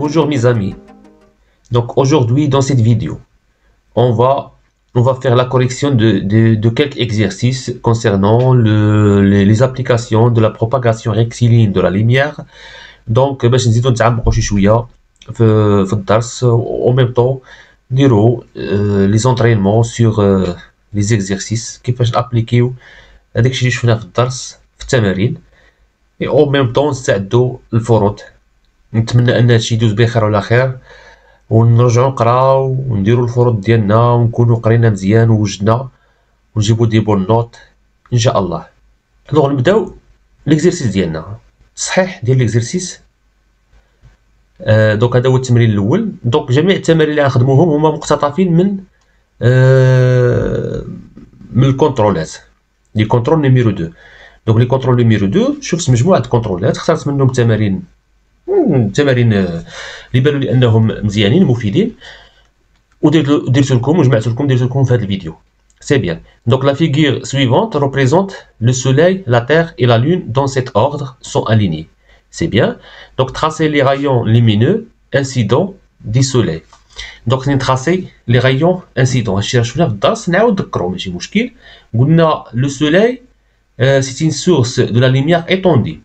Bonjour mes amis. Donc aujourd'hui dans cette vidéo, on va faire la correction de quelques exercices concernant les applications de la propagation rectiligne de la lumière. Donc باش نزيدو نتعمقوا شي شويه في الدرس en même temps نديرو les entraînements sur les exercices كيفاش نابليكيو هذاك الشيء اللي شفناه في الدرس في التمارين et en même temps نستعدو الفروض. نتمنى ان هادشي يدوز بخير وعلى خير ونرجعو نقراو ونديرو الفروض ديالنا ونكونو قرينا مزيان ووجدنا ونجيبو دي بون نوت ان شاء الله. دونك نبداو ليكزيرسيس ديالنا. الصحيح ديال ليكزيرسيس دونك هذا هو التمرين الاول. دونك جميع التمارين اللي غنخدموهم هما مقتطفين من الكونترولات لي كونترول نيميرو 2. دونك لي كونترول نيميرو 2 شفت مجموعه كونترولات اخترت منهم تمارين اللي بانوا لي انهم مزيانين مفيدين ودرت لكم وجمعت لكم في هذا الفيديو. C'est bien. Donc la figure suivante représente le soleil, la terre et la lune dans cet ordre sont alignés. C'est bien. Donc tracer les rayons lumineux incidents du soleil. Donc tracer les rayons incidents. شفنا في الدرس نعاود نذكروا ماشي مشكل. قلنا le soleil c'est une source de la lumière étendue.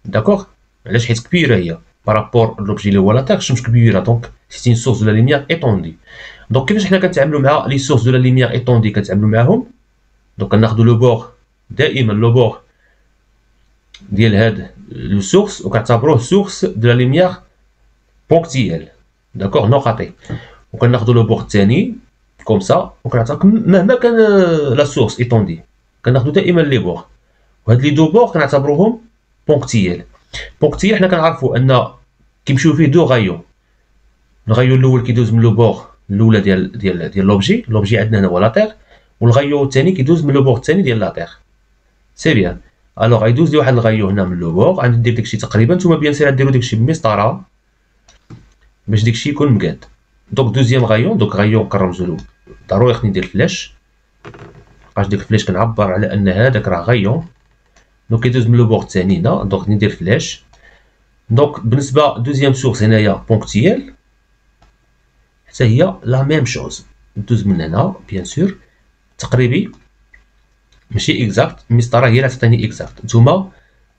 D'accord. علاش حيت كبيره هي بارابور لوبجي اللي هو لا تيغ الشمس كبيره دونك سي ان سورس دو لا لوميير ايطوندي. دونك كيفاش حنا كنتعاملوا مع لي سورس دو لا لوميير ايطوندي كنتعاملوا معاهم. دونك كناخذوا لو بور دائما لو بور ديال هاد لو سورس وكنعتبروه سورس دو لا لوميير بونكتيال داكوغ نقطي وكناخذوا لو بور الثاني كوم سا وكنعتبر مهما كان لا سورس ايطوندي كناخذوا دائما لي بور وهاد لي دو بور كنعتبروهم بونكتيال. بونكتيال حنا كنعرفوا ان كيمشيو فيه دو غايون. الغايون الاول كيدوز من لو بور الاولى ديال لوبجي عندنا هنا هو لا تيغ والغايون الثاني كيدوز من لو بور الثاني ديال لا تيغ. سي بيان. الوغ غيدوز لي واحد الغايون هنا من لو بور غندير داكشي تقريبا نتوما بيان سير غديروا داكشي بمسطره باش داكشي يكون مقاد. دونك دوزيام غايون دونك غايون كنرمزو له ضروري خصني ندير فلاش باش ديك الفلاش كنعبر على ان هذاك راه غايون. دونك كيدوز من لو بور الثاني هنا دونك ندير فلاش. دونك بالنسبه دوزيام سورس هنايا بونكتيال حتى هي لا ميم شوز ندوز من هنا بيان سور تقريبي ماشي اكزاكت. المسطره هي اللي تعطيني اكزاكت. نتوما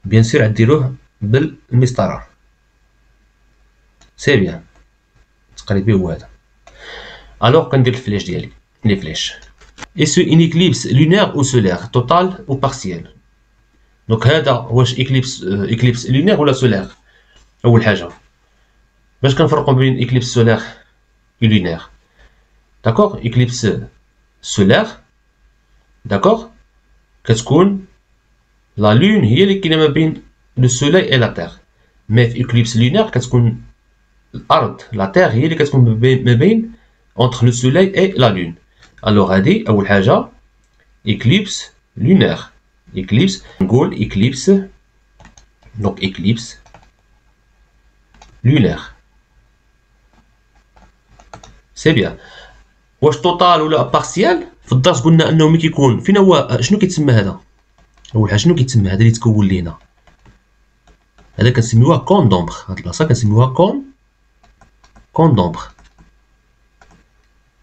بيان سور غديروه بالمسطره. سي بيان تقريبي هو هذا. الوغ كندير الفلاش ديالي لي فلاش اي سو ان اكليبس لونير او سولير توتال او بارسيال. دونك هذا واش اكليبس لونير ولا سولير. اول حاجه باش كنفرقوا بين اكليبس سولير و لونير. داكوغ اكليبس سولير داكوغ كتكون لا لون هي اللي كاينه ما بين لو سوليي اي لا تيغ. مي في اكليبس لونير كتكون الارض لا تيغ هي اللي كتكون ما بين اونتر لو سوليي اي لا لون. الوغ هادي اول حاجه اكليبس لونير. اكليبس نقول اكليبس دونك اكليبس لونير. سي بيان. واش توتال ولا بارسيال في الدرس قلنا انه ملي كيكون فين هو شنو كيتسمى هذا. اول حاجه شنو كيتسمى هذا اللي تكون لينا هذا كنسميوه كون دومبر. هاد البلاصه كنسميوها كون دومبر.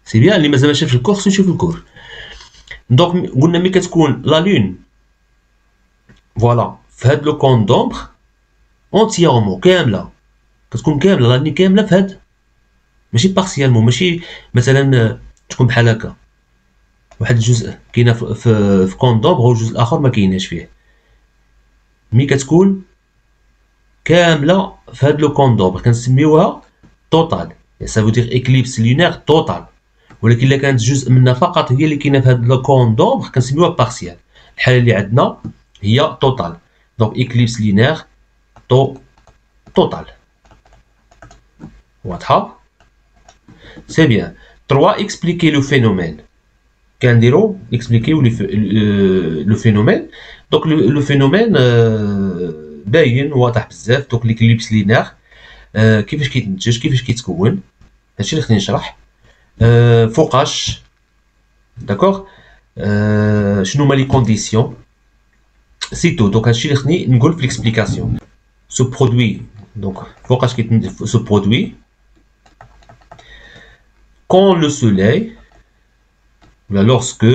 سي بيان. اللي مازال ما شافش الكور خصو يشوف الكور. دونك قلنا ملي كتكون لا لون فوالا في هاد لو كون دومبر اونتييرمون كامله كتكون كامله لا لوني كامله في هاد ماشي بارسيالمون ماشي مثلا تكون بحال هكا واحد الجزء كاينه في كون دومبر والجزء الاخر ما كايناش فيه. ملي كتكون كامله في هاد لو كون دومبر كنسميوها توتال. سا فو دير اكليبس لونير توتال. ولكن الا كانت جزء منها فقط هي اللي كاينه في هاد لو كون دومبر كنسميوها بارسيال. الحاله اللي عندنا هي توتال. دونك اكليبس لونير توتال. واضحه. سي بيان. 3 اكسبليكي لو فينومين. كنديرو اكسبليكيو لو فينومين. دونك لو فينومين باين واضح بزاف. دونك ليكليبس لونير كيفاش كيتنتج كيفاش كيتكون هادشي اللي خصني نشرح. فوقاش داكوغ شنو هما لي كونديسيون سي تو. دونك هادشي اللي خصني نقول في ليكسبليكاسيون. سو برودوي دونك فوقاش كيتنتج سو برودوي quand le soleil, lorsque,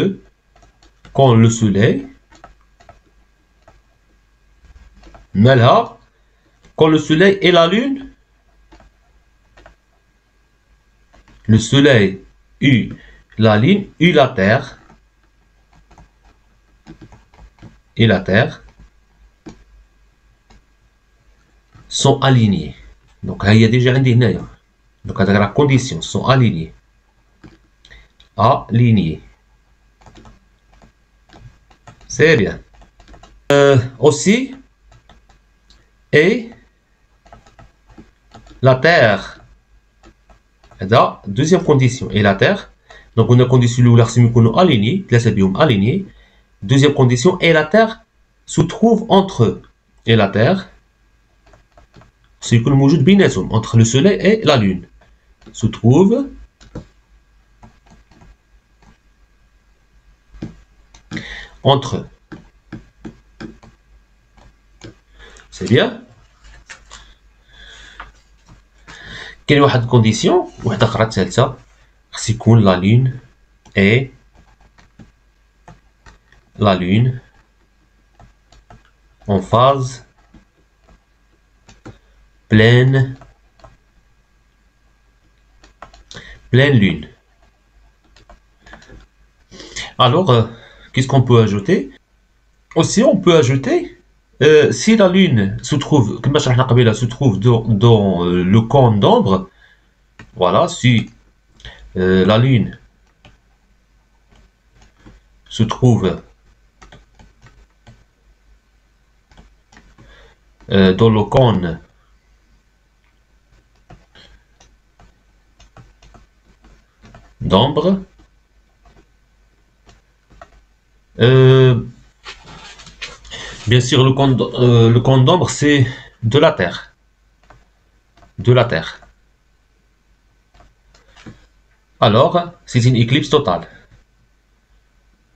quand le soleil, malha, quand le soleil et la lune, le soleil U, la lune, U la terre, et la terre, sont alignés. Donc, il y a déjà un dîner. Donc, la condition, sont alignés. Alignés. C'est bien. Aussi, et la terre. Deuxième condition, et la terre. Donc, on a condition où l'arsimicon aligné, aligné. Deuxième condition, et la terre se trouve entre eux. Et la terre, c'est que le entre le soleil et la lune, se trouve entre eux. C'est bien. Quelle est la condition? C'est que la lune et la lune en phase pleine lune. Alors, qu'est-ce qu'on peut ajouter? Aussi, on peut ajouter, si la lune se trouve, se trouve dans le cône d'ombre, voilà, si la lune se trouve dans le cône d'ombre, bien sûr, le cône d'ombre, c'est de la Terre. De la Terre. Alors, c'est une éclipse totale.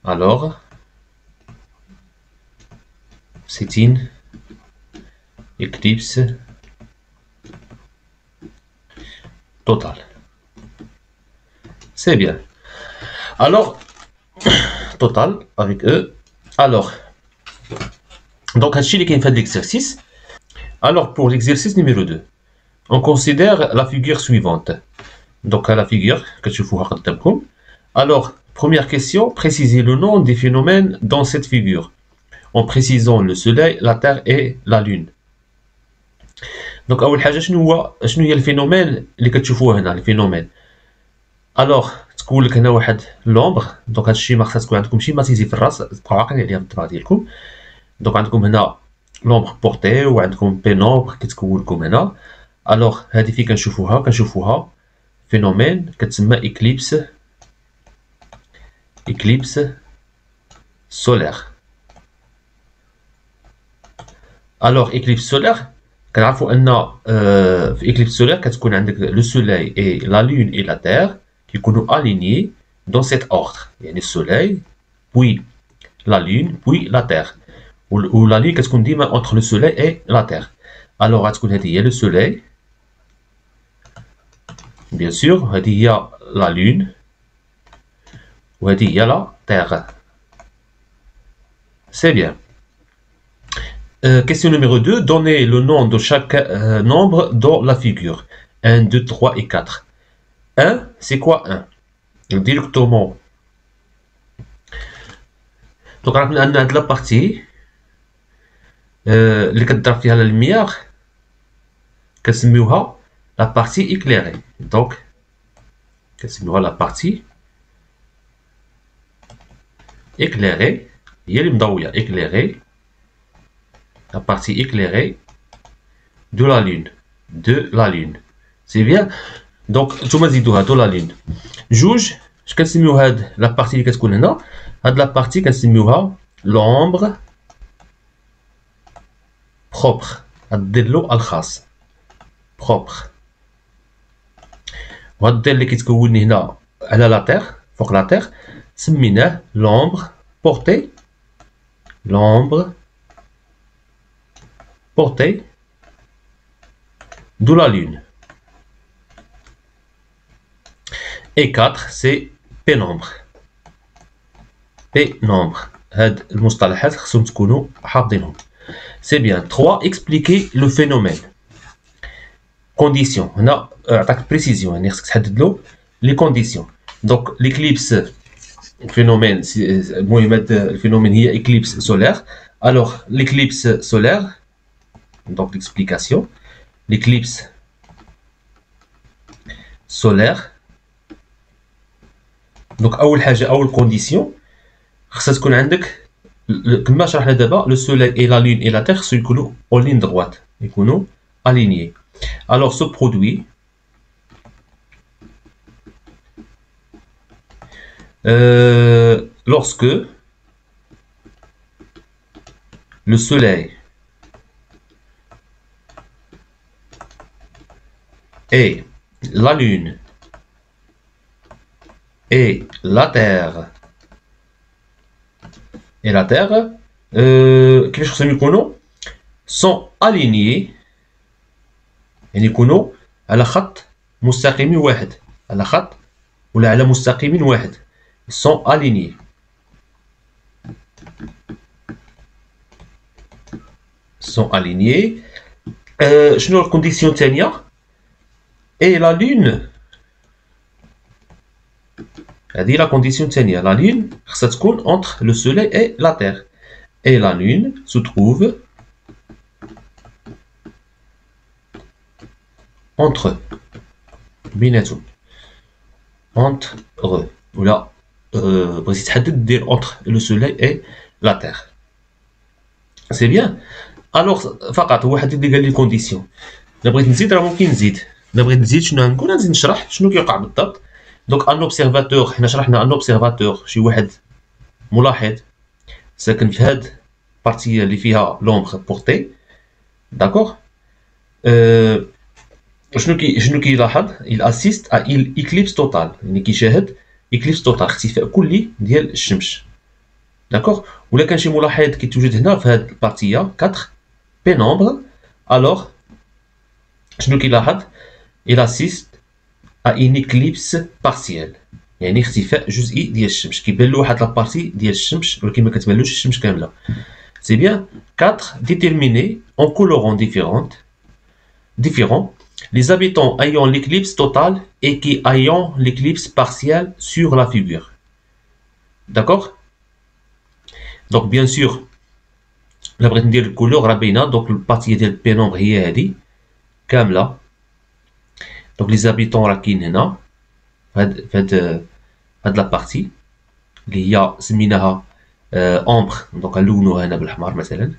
Alors, c'est une éclipse totale. C'est bien. Alors, total avec eux. Alors, donc, on fait l'exercice. Alors, pour l'exercice numéro 2, on considère la figure suivante. Donc, à la figure que tu vois. Alors, première question, précisez le nom des phénomènes dans cette figure, en précisant le soleil, la terre et la lune. Donc, أول حاجة شنو هي الفينومين اللي كتشوفوه هنا الفينومين. Alors, تقول لك هنا واحد لومبر. دونك هادشي ما خصها تكون عندكم شي ماتيزي في الراس، تبقاو عاقلين عليها بالطبع ديالكم. دونك عندكم هنا لومبر بورتي وعندكم بينومبر كتكون لكم هنا. الوغ هادي فين كنشوفوها فينومين كتسمى إكليبس سولير. الوغ إكليبس سولير كنعرفو أن في إكليبس سولير كتكون عندك لو سولاي إي لا لون إي لا تير كيكونوا ألينيي دون سيت أوردر، يعني السولاي بوي لا لون بوي لا تير، و لا لون كتكون ديما أونتر لو سولاي إي لا تير. الوغ غتكون هادي هي لو سولاي bien sûr, هذه هي la lune وهذه هي la terre. C'est bien. Question numéro 2. Donnez le nom de chaque nombre dans la figure. 1, 2, 3 et 4. 1, c'est quoi 1? Directement. Donc, on a la partie اللي كتضرب فيها المياه كنسميوها la partie éclairée. Donc, كنسميوها la partie éclairée. هي اللي مضوية éclairée. La partie éclairée de la lune. De la lune. C'est bien. Donc, نتوما تزيدوها de la lune. جوج اش كنسميو هاد la partie اللي كتكون هنا. هاد la partie كنسميوها l'ombre propre. هاد الظل الخاص. propre. وهاد الظل اللي كيتكون هنا على لا تير فوق لا تير سميناه l'ombre portée. l'ombre portée de la lune. et 4 c'est pénombre. Pénombre. هاد المصطلحات خصهم تكونوا حافظينهم. C'est bien. 3. Expliquer le phénomène. Conditions. هنا عطاك précision يعني خصك تحدد له les conditions. Donc l'éclipse phénomène المهم هاد الفينومين هي éclipse solaire. Alors l'éclipse solaire, donc l'explication, l'éclipse solaire. Donc أول حاجة أول condition خصها تكون عندك كما شرحنا دابا le soleil et la lune et la terre خصو يكونوا en ligne droite, يكونوا alignés. Alors ce produit lorsque le soleil et la lune et la terre كيفاش خصهم يكونوا sont alignés يعني يكونوا على خط مستقيم واحد على خط ولا على مستقيم واحد sont alignés. sont alignés. شنو الكونديسيون الثانية؟ et la lune. هذه la condition الثانية. la lune خصها تكون entre le soleil et la terre. Et la lune se trouve entre بيناتهم. entre ولا بغيتي تحدد دير entre le soleil et la terre. C'est bien. Alors فقط هو حدد لي قال لي كونديسيون. الا بغيت نزيد راه ممكن نزيد. الا بغيت نزيد شنو غنكون نزيد نشرح شنو كيوقع بالضبط. دونك ان اوبسيرفاتور حنا شرحنا ان اوبسيرفاتور شي واحد ملاحظ ساكن في هاد البارتي اللي فيها لومبر بورتي. داكوغ. شنو كيلاحظ؟ il assiste à une éclipse totale يعني كيشاهد éclipse totale اختفاء كلي ديال الشمس. داكوغ. ولا كان شي ملاحظ كيتوجد هنا في هاد البارتيه 4 pénombre. alors شنو كيلاحظ؟ il assiste à une éclipse partielle يعني اختفاء جزئي ديال الشمس. كيبان له واحد لابارتي ديال الشمس ولكن ما كتبانلوش الشمس كامله. C'est bien. 4. Déterminer en colorant différents les habitants ayant l'éclipse totale et qui ayant l'éclipse partielle sur la figure. D'accord? Donc bien sûr la بغيت ندير الكولور راه باينه. دونك البارتيه ديال البينومبر هي هذه كامله. دونك لي زابيتون راه كاين هنا هاد لا بارتي اللي هي سميناها امبر. دونك نلونوها هنا بالاحمر مثلا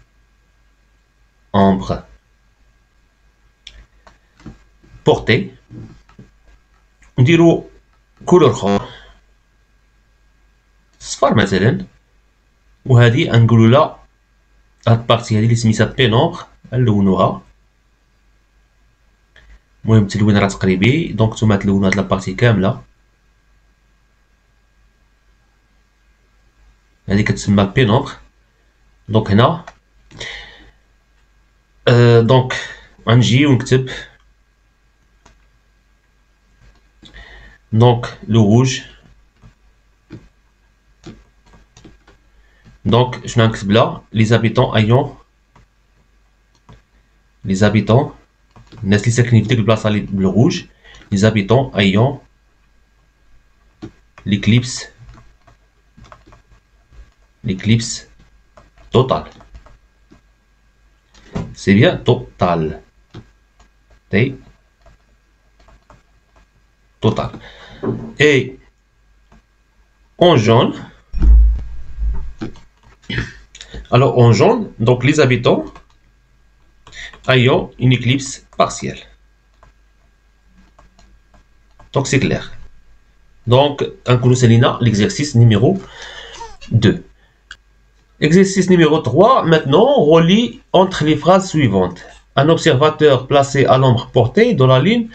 امبر بورتي. نديرو كولور اخر صفر مثلا. وهذه نقولوا لها هاد البارتي هذه اللي سميتها بينومبر نلونوها. المهم التلوين راه تقريبي. دونك نتوما تلونوا هاد لابارتي كامله. هذه كتسمى بينومبر. دونك هنا دونك غنجي ونكتب دونك لو روج. دونك شنو غنكتب لها؟ لي زابيتون ايون لي زابيتون الناس اللي ساكنين في ديك البلاصه اللي بالروج. لي زابيتون ايون l'éclipse totale. C'est bien total. Total. Et en jaune, alors en jaune, donc les habitants ayant une éclipse partielle. Donc c'est clair. Donc un coup l'exercice numéro 2. Exercice numéro 3, maintenant, relie entre les phrases suivantes. Un observateur placé à l'ombre portée dans la ligne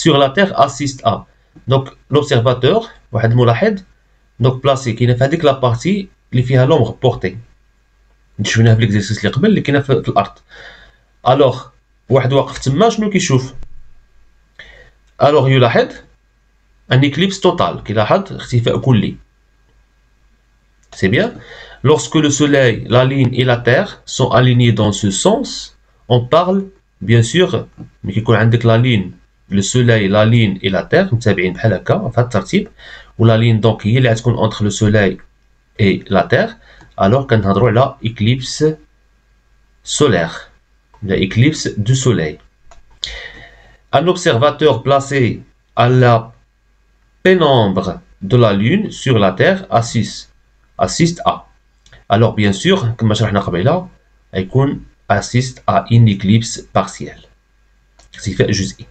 sur la Terre assiste à. Donc, l'observateur, واحد ملاحظ, donc placé, qui fait هذيك la partie اللي فيها l'ombre portée. شفناها في l'exercice اللي قبل اللي كاينه في الأرض. Alors, واحد واقف تما شنو كيشوف؟ Alors يلاحظ un éclipse total qui c'est bien. Lorsque le soleil, la lune et la terre sont alignés dans ce sens, on parle bien sûr mais qui عندك la lune, le soleil, la lune et la terre متابعين بحال هكا في هذا الترتيب ولا لين دونك هي اللي غتكون entre le soleil et la terre alors كنهضروا على éclipse solaire, l'éclipse du soleil. Un observateur placé à la pénombre de la lune sur la terre assiste à. Alors bien sûr كما شرحنا قبيله يكون assiste à une éclipse partielle اختفاء جزئي.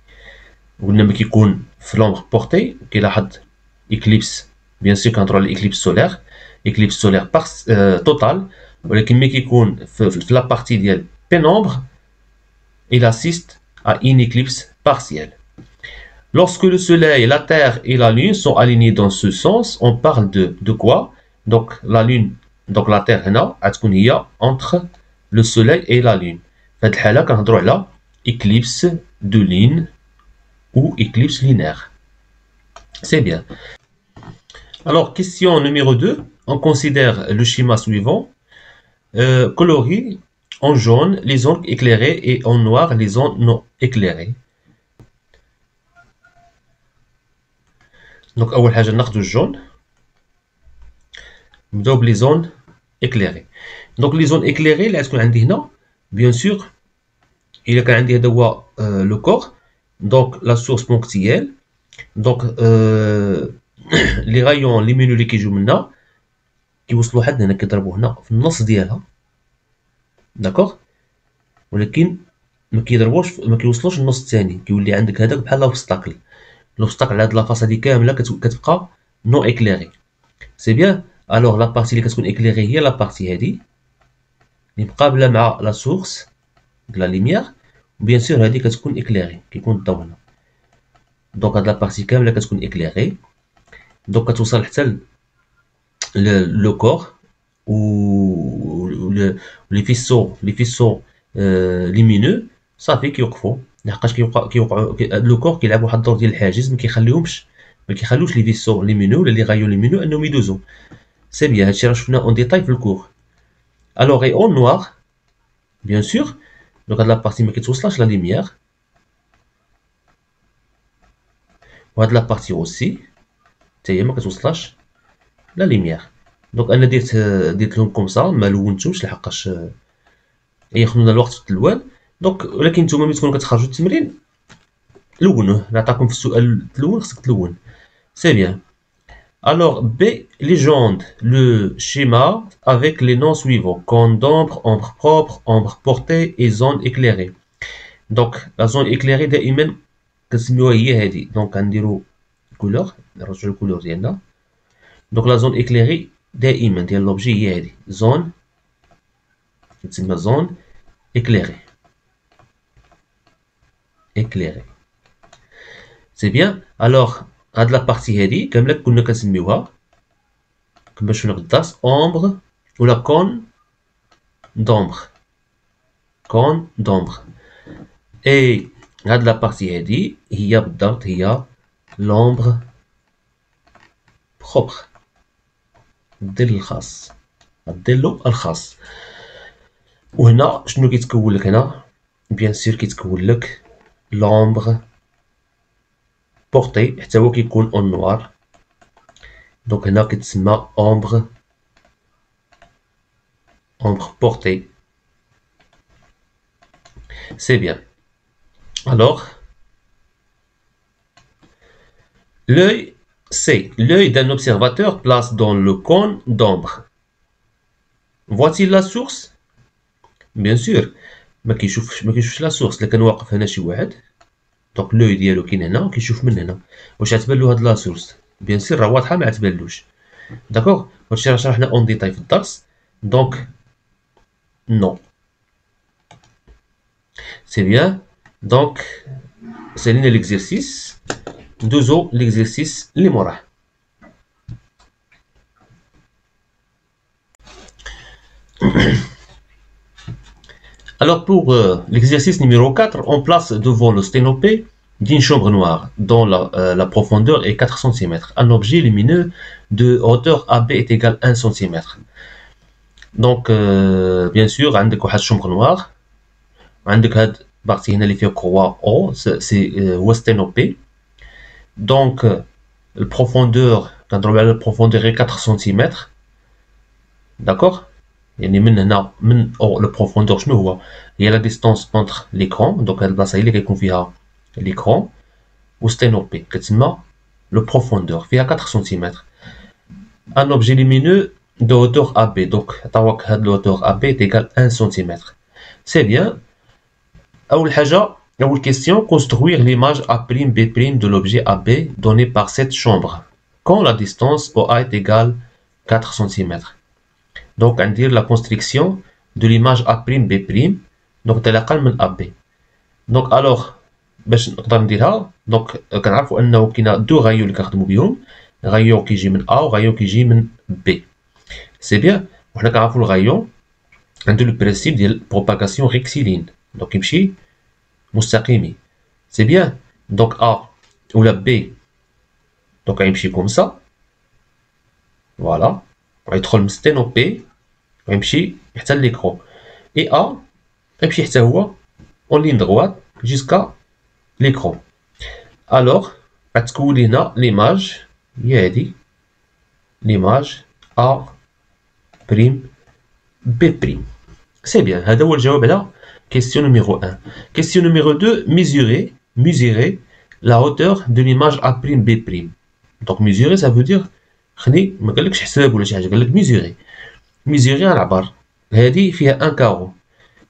قلنا ملي كيكون في لومبر بورتي كيلاحظ éclipse bien sûr كنهضروا على éclipse solaire éclipse solaire totale ولكن ملي كيكون في la partie ديال pénombre il assiste à une éclipse partielle. Lorsque le soleil, la terre et la lune sont alignés dans ce sens, on parle de quoi? Donc la lune, donc la terre هنا غتكون هي entre le soleil et la lune. في هذه الحالة كنهضروا على éclipse de lune ou éclipse lunaire. C'est bien. Alors question numéro 2, on considère le schéma suivant. Colorie en jaune les zones éclairées et en noir les zones non éclairées. Donc أول حاجة ناخدو الجون نبداو بلي زون éclairées. Donc les zones éclairées اللي غتكون عندي هنا bien sûr إلا كان عندي هذا هو لو كور donc la source ponctuelle donc لي غايون ليمينو اللي كيجيو منا كيوصلوا حد هنا كيضربوا هنا في النص ديالها داكوغ ولكن ما كيضربوش ما كيوصلوش النص الثاني كيولي عندك هذاك بحال لوبستاكل l'obstacle على هاد لافاس هادي كامله كتبقى نو éclairée. سي بيان. الوغ لا بارتي اللي كتكون éclairée هي لا بارتي هادي اللي مقابله مع لا سورس د لا ليميير بيان سور هادي كتكون éclairée كيكون الضوء هنا دونك هاد لا بارتي كامله كتكون éclairée دونك كتوصل حتى لو كور و لي فيسو ليمينو صافي كيوقفوا لحقاش كيوقعوا لو كور كيلعب واحد الدور ديال الحاجز ما كيخلوش لي فيسو ليمينو ولا لي غايون ليمينو انهم يدوزو. سي بيان هادشي راه شفنا اون ديتاي في الكور. الوغ اي اون نوار بيان سور دونك هاد لا بارتي ما كتوصلش لا ليميير وهاد لا بارتي اوسي حتى هي ما كتوصلش لا ليميير. دونك انا درت لهم كوم سا ما لونتوش لحقاش ياخذونا الوقت في التلوان دونك ولكن نتوما ملي تكونوا كتخرجوا التمرين لونوه نعطيكم في السؤال تلون خصك تلون. سي بيان. Alors B légende le schéma avec les noms suivants cône d'ombre, ombre propre, ombre portée et zone éclairée. Donc la zone éclairée دائما كنسميوها هي هذه دونك غنديروا كولور نرجعوا الكولور ديالنا دونك لا زون éclairée دائما ديال لوبجي هي هذه زون كتسمى زون éclairée. Éclairé. C'est bien. Alors, هاد لا بارتي هادي كامله كنا كنسميوها كما شفنا بالدرس ombre ولا كون d'ombre. كون d'ombre. اي هاد لا بارتي هادي هي بالضبط هي l'ombre propre. الظل الخاص. الظل الخاص. وهنا شنو كيتكون لك هنا؟ بيان سور كيتكون لك l'ombre portée حتى هو كيكون اون نوار دونك هنا كتسمى ombre portée. C'est bien. Alors l'œil c'est l'œil d'un observateur place dans le cône d'ombre. Voit-il la source? Bien sûr ما كيشوفش لا سورس. الا كان واقف هنا شي واحد دونك لوي ديالو كاين هنا وكيشوف من هنا واش غتبان له هاد لا سورس بيان سور راه واضحه ما غتبانلوش داكوغ. هادشي راه شرحنا اون ديتاي في الدرس دونك نو. سي بيان. دونك سالينا ليكزيرسيس ندوزو ليكزيرسيس اللي موراه. Alors pour l'exercice numéro 4, on place devant le sténopé d'une chambre noire dont la profondeur est 4 cm. Un objet lumineux de hauteur AB est égal à 1 cm. Donc, bien sûr, عندك واحد chambre noire. عندك هاد partie هنا اللي فيها croix O, c'est هو sténopé. Donc, la profondeur, كنضرب على la profondeur est 4 cm. D'accord? يعني من هنا من la profondeur شنو هو؟ هي la distance entre l'écran. Donc, هاد البلاصة هي اللي كيكون فيها l'écran. و sténopé كتسمى le profondeur فيها 4 cm. Un objet lumineux de hauteur AB. Donc, عطاوك هاد la hauteur AB est égal à 1 cm. C'est bien. أول حاجة أول question, construire l'image A'B' de l'objet AB donné par cette chambre quand la distance OA est égale 4 cm. Donc, on dit la construction de l'image A'B', donc تلقى من AB. Donc, alors, باش نقدر نديرها دونك كنعرفوا انه كاينه دو غايو اللي كنخدموا بهم غايو كيجي من A وغايو كيجي من B. سي بيان وحنا كنعرفوا الغايو عنده لو برينسيپ ديال بروباغاسيون ريكتيلين دونك يمشي مستقيمي. سي بيان دونك A ولا B دونك غيمشي كوم سا فوالا ويدخل من ستينوبي ويمشي حتى ليكرو اي A غيمشي حتى هو اون لين دغوات جوسكا l'écran. Alors, غتكون هنا l'image هي هادي l'image A prime B prime. C'est bien. هذا هو الجواب على question numéro 1. Question numéro 2, mesurer la hauteur de l'image A prime B prime. Donc mesurer ça veut dire خلي ما قالكش حساب ولا شي حاجه قالك mesurer. mesurer العبر هادي فيها ان كارو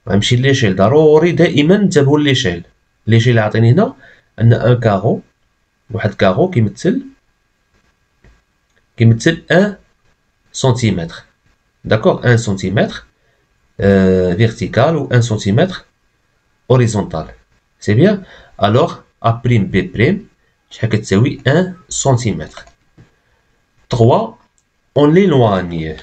غنمشي ليشيل ضروري دائما انتبهوا ليشيل. ليشيل اللي عطيني هنا ان ان كارو واحد كارو كيمثل 1 سنتيمتر. داكوغ 1 سنتيمتر فيرتيكال و 1 سنتيمتر هوريزونتال. سي بيان. الوغ ا بريم بي بريم شحال كتساوي 1 سنتيمتر. 3 on l'éloigne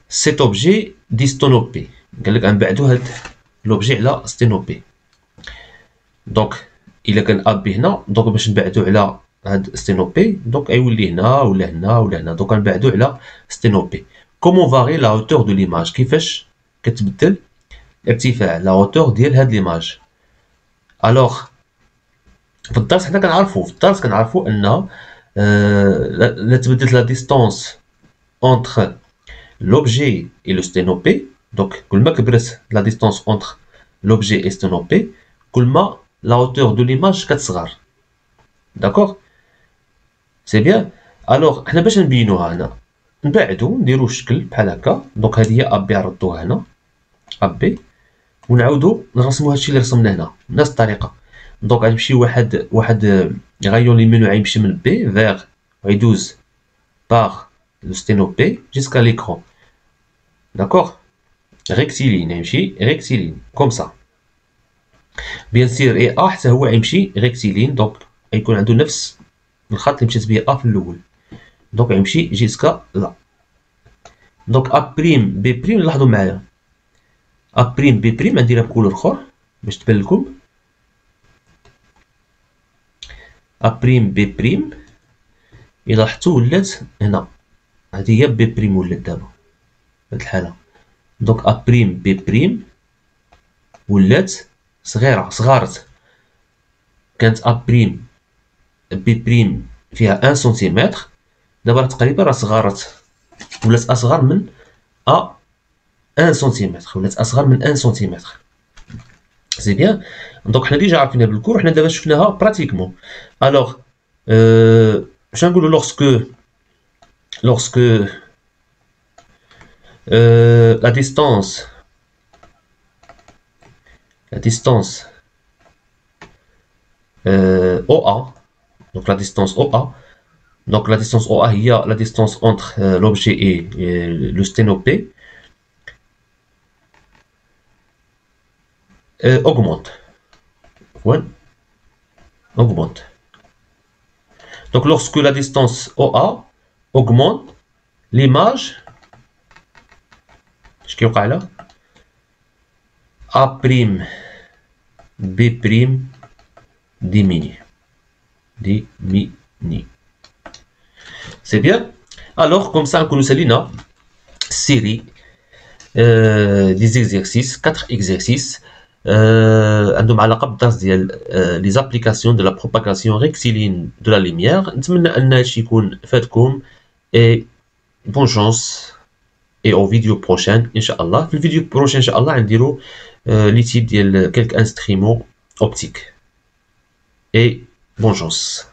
cet objet d'sténopé. قالك غنبعدو هاد لوبجي على ستينوبي. دونك الا كان ا بي هنا دونك باش نبعدو على هاد ستينوبي دونك غيولي هنا ولا هنا ولا هنا دونك غنبعدو على ستينوبي. كومون فاري لا هوتور دو ليماج كيفاش كتبدل ارتفاع لا هوتور ديال هاد ليماج. الوغ في الدرس حنا كنعرفو ان لا تبدلت لا ديستونس entre l'objet et le sténopé. Donc كل ما كبرت la distance entre l'objet et sténopé كل ما la hauteur de l'image كتصغر. D'accord? C'est bien. Alors حنا باش نبينوها هنا نبعدو نديرو شكل بحال هكا. دونك هذه هي ابي نردوها هنا ابي ونعاودو نرسمو هادشي اللي رسمناه هنا بنفس الطريقه. دونك غنمشي واحد غايون لي منو غيمشي من بي فيغ غيدوز باغ لو ستينوبي جيسكا ليكرون. داكوغ rectiligne يمشي rectiligne كوم سا. بيان سير اي ا حتى هو غيمشي rectiligne دونك غيكون عنده نفس الخط اللي مشات بيه ا في الاول دونك غيمشي جيسكا لا. دونك ا بريم بي بريم لاحظوا معايا ا بريم بي بريم غنديرها بكولور اخر باش تبان لكم. ا بريم بي بريم الا لاحظتوا ولات هنا هذه هي بي بريم ولات دابا في هاد الحاله. دونك ا بريم بي بريم ولات صغارت. كانت ا بريم بي بريم فيها 1 سنتيمتر دابا تقريبا راه صغارت ولات اصغر من ا 1 سنتيمتر ولات اصغر من 1 سنتيمتر. سي بيان. دونك حنا ديجا عارفينها بالكور حنا دابا شفناها براتيكمون. الوغ باش نقولوا lorsque la distance OA donc la distance OA il y a la distance entre l'objet et le sténopé augmente. Donc lorsque la distance OA augmente l'image اش كيوقع لها A' B' diminuer. Diminuer. C'est bien. Alors, comme ça, nous avons série des exercices, 4 exercices. عندهم علاقة بالدرس ديال les applications de la propagation rectiligne de la lumière. نتمنى أن هادشي يكون فاتكم et bonne chance et au vidéo prochaine إن شاء الله. في الفيديو prochain إن شاء الله غنديرو les types ديال quelques instruments optiques et bonne chance.